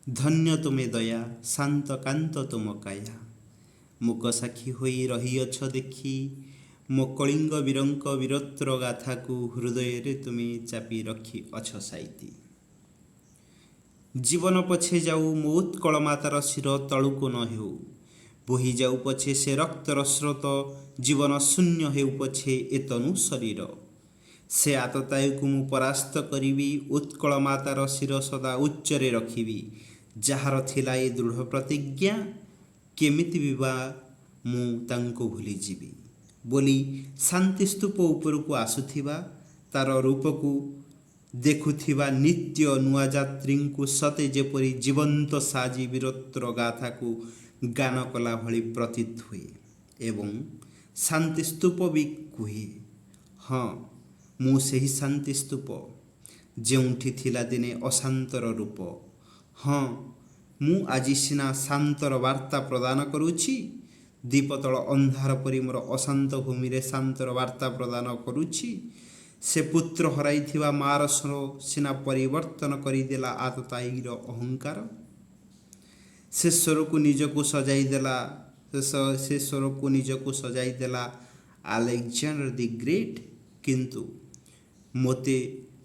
ଧନ୍ୟ ତୁମେ ଦୟା ଶାନ୍ତ କାନ୍ତ ତୁମ କାୟା। ମୁକ ସାକ୍ଷୀ ହୋଇ ରହିଅଛ ଦେଖି ମୋ କଳିଙ୍ଗ ବୀରଙ୍କ ବୀରତ୍ୱର ଗାଥାକୁ ହୃଦୟରେ ତୁମେ ଚାପି ରଖି ଅଛ ସାଇତି। ଜୀବନ ପଛେ ଯାଉ ମୋ ଉତ୍କଳ ମାତାର ଶିର ତଳୁକୁ ନ ହେଉ, ବୋହି ଯାଉ ପଛେ ସେ ରକ୍ତର ସ୍ରୋତ, ଜୀବନ ଶୂନ୍ୟ ହେଉ ପଛେ ଏ ତନୁ ଶରୀର। ସେ ଆତତାୟୀକୁ ମୁଁ ପରାସ୍ତ କରିବି, ଉତ୍କଳ ମାତାର ଶିର ସଦା ଉଚ୍ଚରେ ରଖିବି। ଯାହାର ଥିଲା ଏ ଦୃଢ଼ ପ୍ରତିଜ୍ଞା, କେମିତି ବିବା ମୁଁ ତାଙ୍କୁ ଭୁଲିଯିବି ବୋଲି ଶାନ୍ତି ସ୍ତୂପ ଉପରକୁ ଆସୁଥିବା ତାର ରୂପକୁ ଦେଖୁଥିବା ନିତ୍ୟ ନୂଆ ଯାତ୍ରୀଙ୍କୁ ସତେ ଯେପରି ଜୀବନ୍ତ ସାଜି ବୀରତ୍ୱର ଗାଥାକୁ ଗାନ କଲା ଭଳି ପ୍ରତୀତ ହୁଏ ଏବଂ ଶାନ୍ତି ସ୍ତୂପ ବି କୁହେ, ହଁ ମୁଁ ସେହି ଶାନ୍ତି ସ୍ତୂପ, ଯେଉଁଠି ଥିଲା ଦିନେ ଅଶାନ୍ତର ରୂପ। ହଁ ମୁଁ ଆଜି ସିନା ଶାନ୍ତର ବାର୍ତ୍ତା ପ୍ରଦାନ କରୁଛି, ଦୀପତଳ ଅନ୍ଧାର ପରି ମୋର ଅଶାନ୍ତ ଭୂମିରେ ଶାନ୍ତର ବାର୍ତ୍ତା ପ୍ରଦାନ କରୁଛି। ସେ ପୁତ୍ର ହରାଇଥିବା ମାର ସ୍ୱର ସିନା ପରିବର୍ତ୍ତନ କରିଦେଲା ଆତତାୟୀର ଅହଙ୍କାର। ସେ ସ୍ୱରକୁ ନିଜକୁ ସଜାଇ ଦେଲା ଆଲେକ୍ଜାଣ୍ଡର ଦି ଗ୍ରେଟ୍। କିନ୍ତୁ ମୋତେ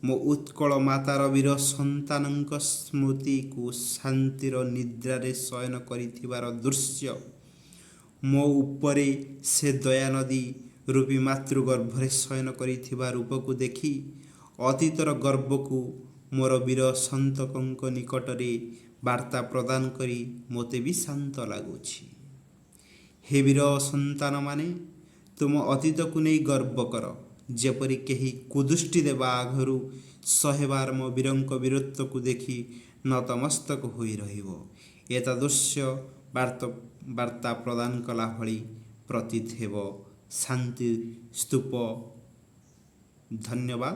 ମୋ ଉତ୍କଳ ମାତାର ବୀର ସନ୍ତାନଙ୍କ ସ୍ମୃତିକୁ ଶାନ୍ତିର ନିଦ୍ରାରେ ଶୟନ କରିଥିବାର ଦୃଶ୍ୟ, ମୋ ଉପରେ ସେ ଦୟାନଦୀ ରୂପୀ ମାତୃଗର୍ଭରେ ଶୟନ କରିଥିବା ରୂପକୁ ଦେଖି ଅତୀତର ଗର୍ବକୁ ମୋର ବୀର ସନ୍ତକଙ୍କ ନିକଟରେ ବାର୍ତ୍ତା ପ୍ରଦାନ କରି ମୋତେ ବି ଶାନ୍ତ ଲାଗୁଛି। ହେ ବୀର ସନ୍ତାନମାନେ, ତୁମ ଅତୀତକୁ ନେଇ ଗର୍ବ କର, ଯେପରି କେହି କୁଦୃଷ୍ଟି ଦେବା ଆଗରୁ 100 ବାର ମୋ ବୀରଙ୍କ ବୀରତ୍ୱକୁ ଦେଖି ନତମସ୍ତକ ହୋଇ ରହିବ। ଏତାଦୃଶ ବାର୍ତ୍ତା ପ୍ରଦାନ କଲା ଭଳି ପ୍ରତୀତ ହେବ ଶାନ୍ତି ସ୍ତୂପ। ଧନ୍ୟବାଦ।